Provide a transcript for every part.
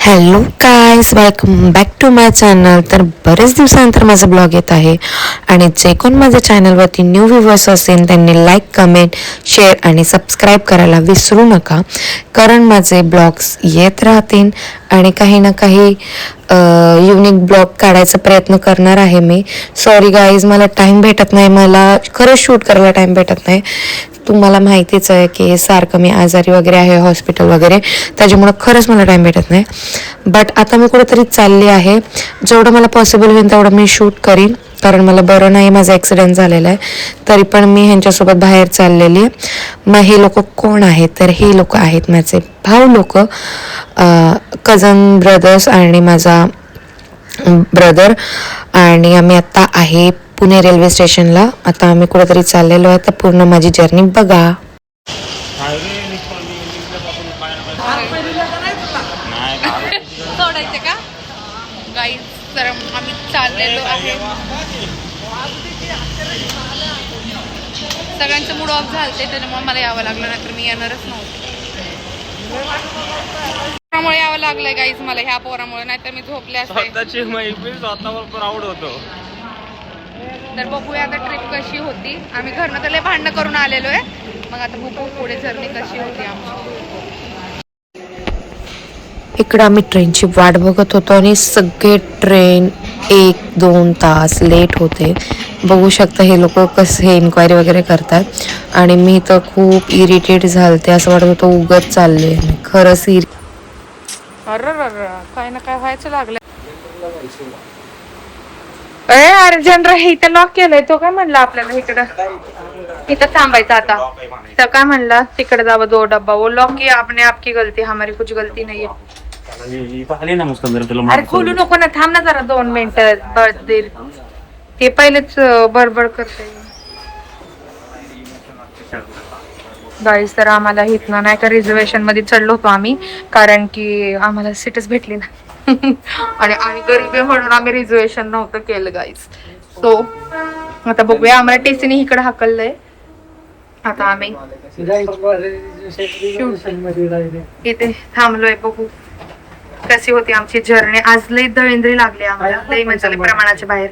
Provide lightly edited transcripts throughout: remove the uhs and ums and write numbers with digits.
Hello guys, welcome back to my channel. तर बरेच दिवसानंतर माझा ब्लॉग येत आहे आणि जे कोण माझ्या चॅनलवरती न्यू व्ह्यूवर्स असेल त्यांनी लाईक, कमेंट, शेअर आणि सबस्क्राईब करायला विसरू नका, कारण माझे ब्लॉग्स येत राहतील आणि काही ना काही युनिक ब्लॉग काढायचा प्रयत्न करणार आहे मी. सॉरी गाईज, मला टाईम भेटत नाही, मला खरंच शूट करायला टाईम भेटत नाही. तुम्हाला माहितीच आहे की सारखं मी आजारी वगैरे आहे, हॉस्पिटल वगैरे, त्याच्यामुळं खरंच मला टाईम भेटत नाही. बट आता मी कुठेतरी चालली आहे, जेवढं मला पॉसिबल होईल तेवढं मी शूट करीन, कारण मला बरं नाही, माझा ॲक्सिडेंट झालेला आहे. तरी पण मी ह्यांच्यासोबत बाहेर चाललेली आहे. मग हे लोक कोण आहेत? तर हे लोक आहेत माझे भाऊ लोक, कझन ब्रदर्स आणि माझा ब्रदर. आणि आम्ही आत्ता आहे पुणे रेल्वे स्टेशनला. आता आम्ही कुठेतरी चाललेलो आहे, तर पूर्ण माझी जर्नी बघा. सोडायचे का गाईज? तर आम्ही चाललेलो आहे. सगळ्यांचं मूड ऑफ झालते, त्याच्यामुळे मला यावं लागलं, नाहीतर मी येणारच नव्हते. त्यामुळे यावं लागलंय गाईज मला ह्या पोरामुळे, नाहीतर मी झोपले असते. स्वतःची मैफिल स्वतःवर प्राऊड होतो. तर बघूया आता ट्रिप कशी होती. आम्ही घरनं तर लय भांडणं करून आलेलो आहे. मग आता बघू पुढे जर्नी कशी होती आमची. इकडं आम्ही ट्रेनची वाट बघत होतो आणि सगळे ट्रेन 1-2 तास लेट होते. बघू शकता हे लोक कसे इन्क्वायरी वगैरे करतात. आणि मी तर खूप इरिटेट झालते, असं वाटत होतं उगत चालले. खरंच अरे काय ना काय व्हायचं लागलं. अरे जनरल हे इथं लॉक केलंय. तो काय म्हणला आपल्याला इथं थांबायचं आता. तर काय म्हणला तिकडे जावं 2 डब्बा. वो लॉक किया आपने, आपकी गलती, हमारी कुछ गलती नाही है. अरे खोलू नको ना, थांब ना जरा 2 मिनिटं. ते पहिलेच बडबड करते गाईस. तर आम्हाला इथनं नाही का रिझर्वेशन मध्ये चढलो होतो आम्ही, कारण की आम्हाला सीटच भेटली ना. आणि आम्ही गरीब आहे म्हणून आम्ही रिझर्वेशन नव्हतं केलं गाईस. सो आता बघूया. आम्हाला टीसीने इकडे हाकललंय. आता आम्ही इथे थांबलोय. बघू कशी होती आमची जर्नी. आज लई दळिंद्री लागली आम्हाला, लई म्हणजे प्रमाणाच्या बाहेर.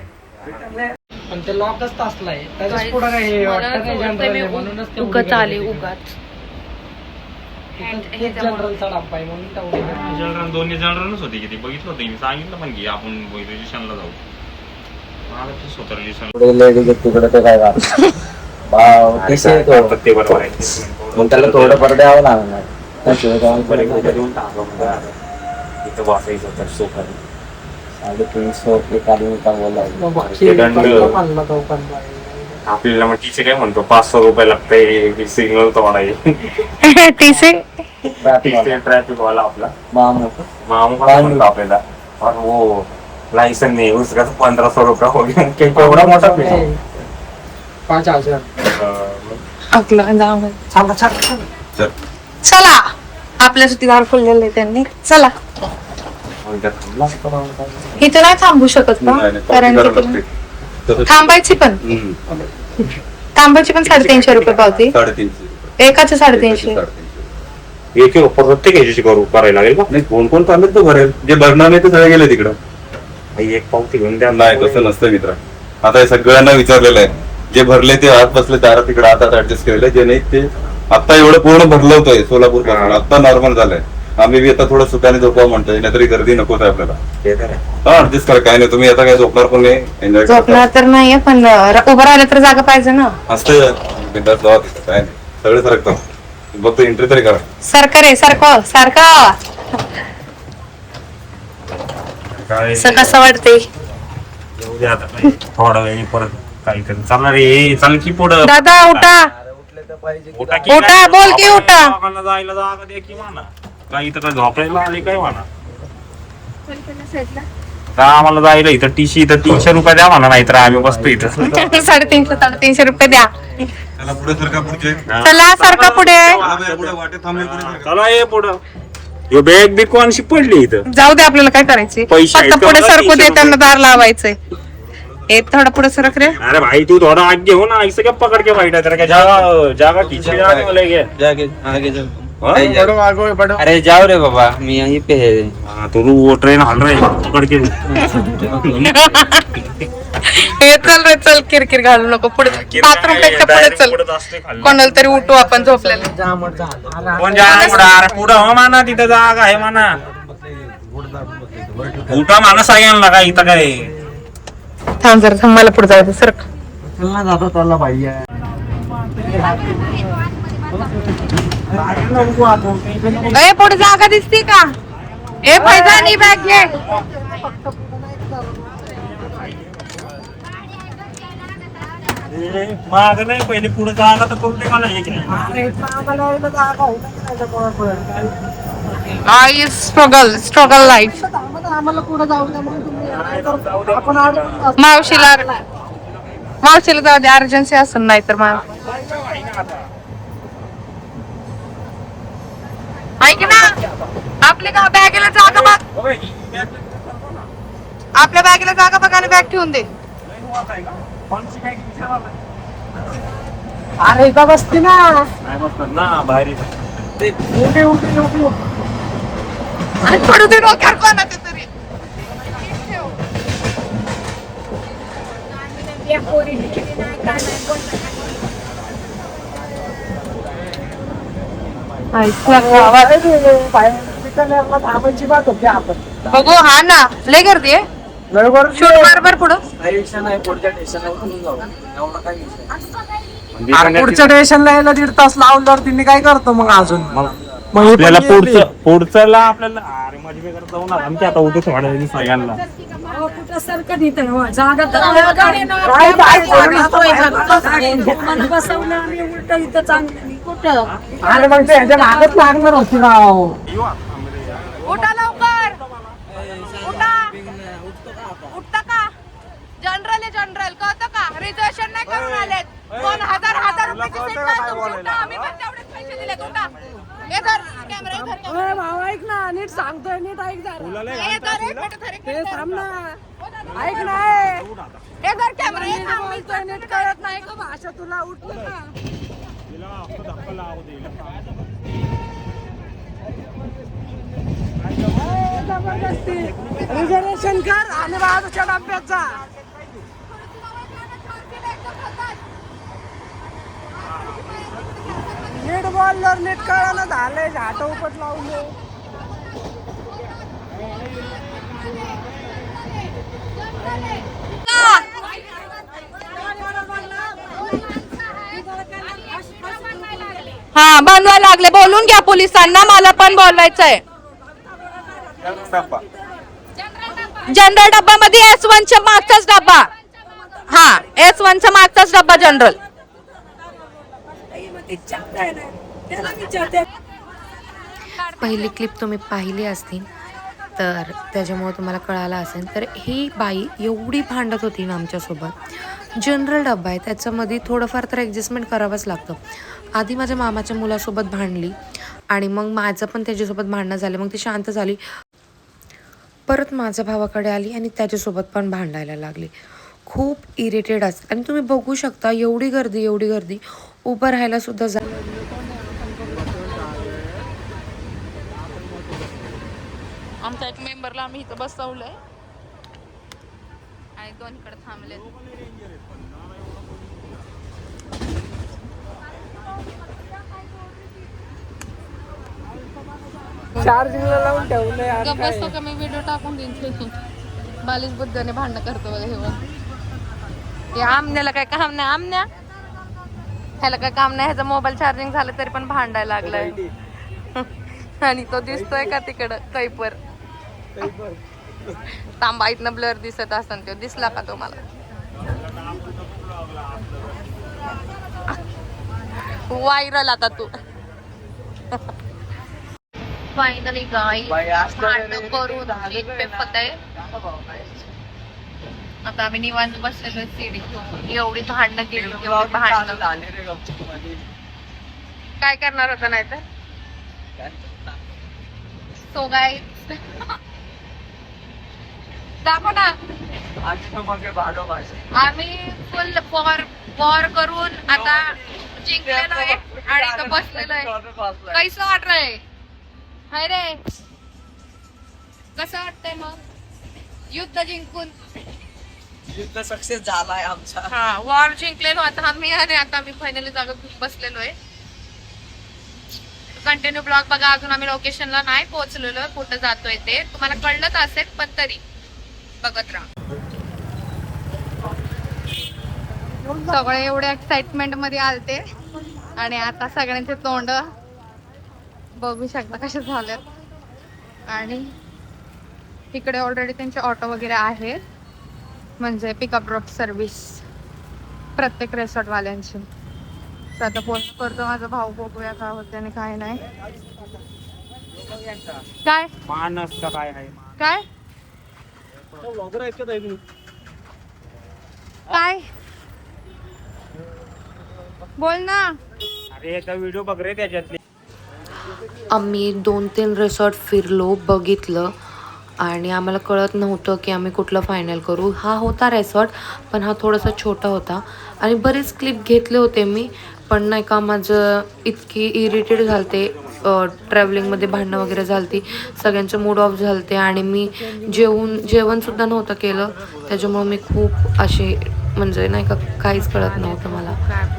पण ते लॉकच तासलाय, त्याच्याच पुढे काही वाटत नाही जनरल म्हणूनच ते उगाच आले उगाच. जनरलचा डब्बा आहे म्हणून तेवढं. जनरल दोन्ही जनरलच होती किती बघितलं होतं मी, सांगितलं पण की आपण रजिस्ट्रेशनला जाऊ. मला ते स्वतः रजिस्ट्रेशन तिकडे ते काय ते बरोबर आहे. मग त्याला थोडं परत द्यावं लागणार. इथं वाचायचं तर सोफा 350 एक आदमी का बोला. आपल्याला मग तिचे काय म्हणतो 500 रुपये लागतंय सिग्नल तोडाय. ट्रॅफिक वाला आपला मामू म्हणतो आपल्याला. हो लायसन नाही उसका 1500 रुपये हो गया. एवढा मोठा फी. 5000. चला आपल्यासाठी दार खोललेलं आहे त्यांनी. चला इथं नाही थांबू शकत का? कारण थांबायची पण 350 रुपये पावती. एकाचे 350. एक प्रत्येक ह्याची करायला लागेल का? नाही, कोण कोण थांबेल तो भरेल. जे भरणार नाही ते सगळे गेले तिकडं. एक पावती घेऊन द्या. नाही कसं नसतं मित्र. आता हे सगळ्यांना विचारलेलं आहे. जे भरले ते आत बसले दारात तिकडे आता ऍडजस्ट केलेलं. जे नाही ते आता एवढं पूर्ण भरलं होतंय सोलापूर पासून. आता नॉर्मल झालंय. आम्ही बी आता थोडं सुखाने झोपावं म्हणतोय, नाहीतरी गर्दी नकोच आहे आपल्याला. ऍडजस्ट करा, काय नाही. तुम्ही आता काय झोपणार पण नाही, एन्जॉय झोपणार तर नाहीये, पण उभं राहिलं तर जागा पाहिजे ना. असतं बिंदास जावा तिथं, काय नाही. सगळे सरकतो. फक्त एंट्री तरी करा. सारखं रे सारखं सारखं. कसं वाटते थोडा वेळ परत काहीतरी चालणार रे. चाल की पुढं दादा उठा. उठा बोल की उठा. जायला जागा द्या की म्हणा. काही तर झोपायला आले काय म्हणा. आम्हाला जायला इथं टीसी इथं 300 रुपये द्या म्हणा, नाहीतर आम्ही बसतो इथं. 350 रुपये द्या. त्याला पुढे सरका पुढचे. चला सारखा पुढे. पुढे वाटेत थांबले चला ये पुढं. यो बॅग बी कोणशी पडली इथं. जाऊ दे, आपल्याला काय करायचे. पैसे आहेत फक्त का पुढे बघा, सरकू 300 देताना दार लावायचंय. ए थोडं पुढे सरक रे. अरे भाई तू थोड़ा आगे हो ना, ऐसे क्या पकड़ के बैठा तेरा क्या जागा पीछे जाने वाले क्या? जाके आगे जाओ. हाँ? बढ़ो आगे बढ़ो. अरे जाओ रे बाबा, मी यहीं पे है. तो वो ट्रेन हल रहा है पकड़ के हे चल रे चल किरकिर घालू नको पुढे बाथरूम पेक्षा पुढे चल कोणाला तरी उठू आपण झोपलेलं कोण जाणार पुढं? अरे पुढं हो माना तिथं जागा आहे माना उठा माना सगळ्यांना काय इथं काय थांब जरा थांब मला पुढे जायचं सर चालला पाहिजे ए पुढे जागा दिसती का ए पैजानी बॅग घे माग नाही पहिले पुढे जागा तर करू दे मला एक नाही आई स्ट्रगल लाईफ मावशीला जाऊ दे अर्जन्सी असेल नाही तर मग ऐक ना आपल्या का बॅगेला जागा बघ आपल्या बॅगेला जागा बघ आणि बॅग ठेवून दे अरे इथं बसते ना बाहेर आणि पडू दे डोक्यावर कोणाचं तरी थांबायची बात होती आपण बघू हा ना लय गर्दी आहे शूट बरोबर पुढं पुढच्या स्टेशनला यायला 1.5 तास लावल्यावर तिने काय करतो मग अजून मग हे आपल्याला पण येते. पुढचं आपल्याला अरे माझी बेकार जाऊ ना आमची आता उठूच वाढायची सगळ्यांना अरे मग ते ह्याच्या मागच लागणार होती राव उठा लवकर उठा उठता का जनरल कळतं का रिझर्वेशन नाही करून आलेत 2,000 रुपयाची सीट नाही तुमची. उठा, आम्ही पण तेवढेच पैसे दिलेत उठा हे धर कॅमेरा हे धर camera. भाऊ ऐक ना नीट सांगतोय नीट ऐक जरा हे धर, एक मिनिट धर, एक ते मिनिट धर. थांब ना हो दादा. ऐक ना हे धर कॅमेरा हे थांब, मी बोलतोय नीट कळत नाही का भाषा तुला उठलं ना जबरदस्ती रिझर्वेशन कर आणि बाजूच्या डब्यात जा नीट बोलल्यावर नीट कळलं झालंय झाट उपट लावले हा बनवायला लागले बोलून घ्या पोलिसांना मला पण बोलायचंय जनरल डब्यामध्ये S1 च्या मागचाच डब्बा हा S1 च्या मागचाच डब्बा जनरल पहिली क्लिप तुम्ही पाहिली असतील तर त्याच्यामुळे तुम्हाला कळालं असेल तर ही बाई एवढी भांडत होती ना आमच्यासोबत जनरल डब्बा आहे त्याच्यामध्ये थोडंफार तर ॲडजस्टमेंट करावंच लागतं आधी माझ्या मामाच्या मुलासोबत भांडली आणि मग माझं पण त्याच्यासोबत भांडणं झालं मग ती शांत झाली परत माझ्या भावाकडे आली आणि त्याच्यासोबत पण भांडायला लागली खूप इरिटेड असते आणि तुम्ही बघू शकता एवढी गर्दी उभं राहायला सुद्धा आमच्या एक मेंबरला आम्ही इथं बसवलंय आणि दोन्हीकडे थांबले चार्जिंगला लावून ठेवलंय गप्प बसतो का मी व्हिडिओ टाकून देईन बालिश बुद्धाने भांडणं करतो बघा हे बघ. ते आमण्याला काय काम नाही आमण्या ह्याला काय काम नाही ह्याचा मोबाईल चार्जिंग झालं तरी पण भांडायला लागलाय आणि तो दिसतोय का तिकडं कैपर तांबा इथनं ब्लर दिसत असताना तो दिसला का तुम्हाला व्हायरल आता तू फायनली गाय भांडण करून एक पेपत आहे आता आम्ही निवांत बसलेलो सीडी एवढी भांडणं केली एवढी भांडणं काय करणार होता नाही तर सो गाय दाखव ना आम्ही फुल वॉर करून आता जिंकलेलो आहे आणि इथं बसलेलो आहे कैसं वाट रहा है हाय रे कसं वाटतंय मग युद्ध जिंकून? युद्ध सक्सेस झालाय आमचा. हा, वॉर जिंकलेलो आता आम्ही आणि आता आम्ही फायनली जागा बसलेलो आहे. कंटिन्यू ब्लॉग बघा. अजून आम्ही लोकेशनला नाही पोहोचलेलो, कुठं जातोय ते तुम्हाला कळलंच असेल, पण तरी बघत राहा. सगळे एवढे एक्साइटमेंट मध्ये आलते आणि आता सगळ्यांचे तोंड बघू शकता कसे झालेत. आणि इकडे ऑलरेडी त्यांचे ऑटो वगैरे आहेत, म्हणजे पिकअप ड्रॉप सर्व्हिस प्रत्येक रिसॉर्ट वाल्यांची. तर आता फोन करतो माझा भाऊ, बघूया काय होते आणि काय नाही. काय मानस का काय आहे? काय काय बोल ना. अरे एका व्हिडिओ बघ रे त्याच्यातले. आम्ही 2-3 रिसॉर्ट फिरलो, बघितलं आणि आम्हाला कळत नव्हतं की आम्ही कुठलं फायनल करू. हा होता रिसॉर्ट, पण हा थोडासा छोटा होता आणि बरेच क्लिप घेतले होते मी, पण नाही का माझं इतकी इरिटेट झालते. ट्रॅव्हलिंगमध्ये भांडणं वगैरे झालती, सगळ्यांचं मूड ऑफ झालते आणि मी जेवणसुद्धा नव्हतं केलं. त्याच्यामुळं मी खूप असे म्हणजे नाही का काहीच कळत नव्हतं मला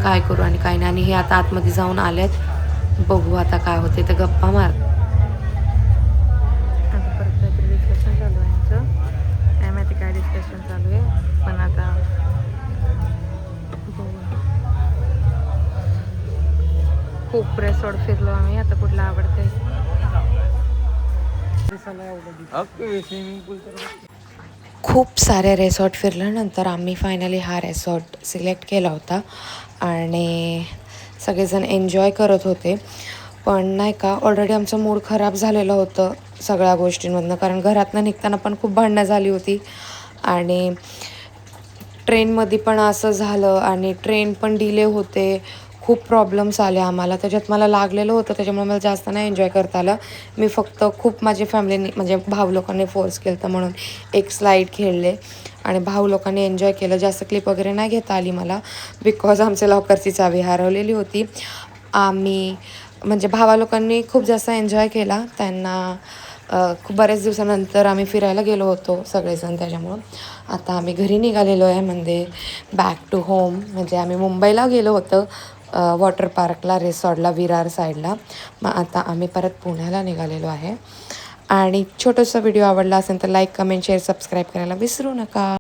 काय करू आणि काय नाही. आणि हे आता आतमध्ये जाऊन आलेत, बघू आता काय होते. तर गप्पा मार. आता परत काहीतरी डिस्कशन चालू आहे यांचं, काय माहिती काय डिस्कशन चालू आहे, पण आता बघू. खूप रिसॉर्ट फिरलो आम्ही, आता कुठला आवडतंय. स्विमिंग पूल तर खूप सारे रिसॉर्ट फिरल्यानंतर आम्ही फायनली हा रिसॉर्ट सिलेक्ट केला होता आणि सगळेजण एन्जॉय करत होते. पण नाही का ऑलरेडी आमचं मूड खराब झालेलं होतं सगळ्या गोष्टींमधनं, कारण घरातनं निघताना पण खूप भांडणं झाली होती आणि ट्रेनमध्ये पण असं झालं आणि ट्रेन पण डिले होते. खूप प्रॉब्लेम्स आले आम्हाला. त्याच्यात मला लागलेलं होतं, त्याच्यामुळे मला जास्त नाही एन्जॉय करता आलं. मी फक्त खूप माझी फॅमिलीने म्हणजे भाऊ लोकांनी फोर्स केलं तर म्हणून एक स्लाईड खेळले आणि भाऊ लोकांनी एन्जॉय केलं. जास्त क्लिप वगैरे नाही घेता आली मला, बिकॉज आमच्या लॉकरची चावी हरवलेली होती. आम्ही म्हणजे भावा लोकांनी खूप जास्त एन्जॉय केला. त्यांना खूप बऱ्याच दिवसानंतर आम्ही फिरायला गेलो होतो सगळेजण, त्याच्यामुळं आता आम्ही घरी निघालेलो आहे, म्हणजे बॅक टू होम. म्हणजे आम्ही मुंबईला गेलो होतो वॉटर पार्कला, रिसॉर्टला, विरार साईडला. मग आता आम्ही परत पुण्याला निघालेलो आहे. आणि छोटासा व्हिडिओ आवडला असेल तर लाईक, कमेंट, शेअर, सबस्क्राईब करायला विसरू नका.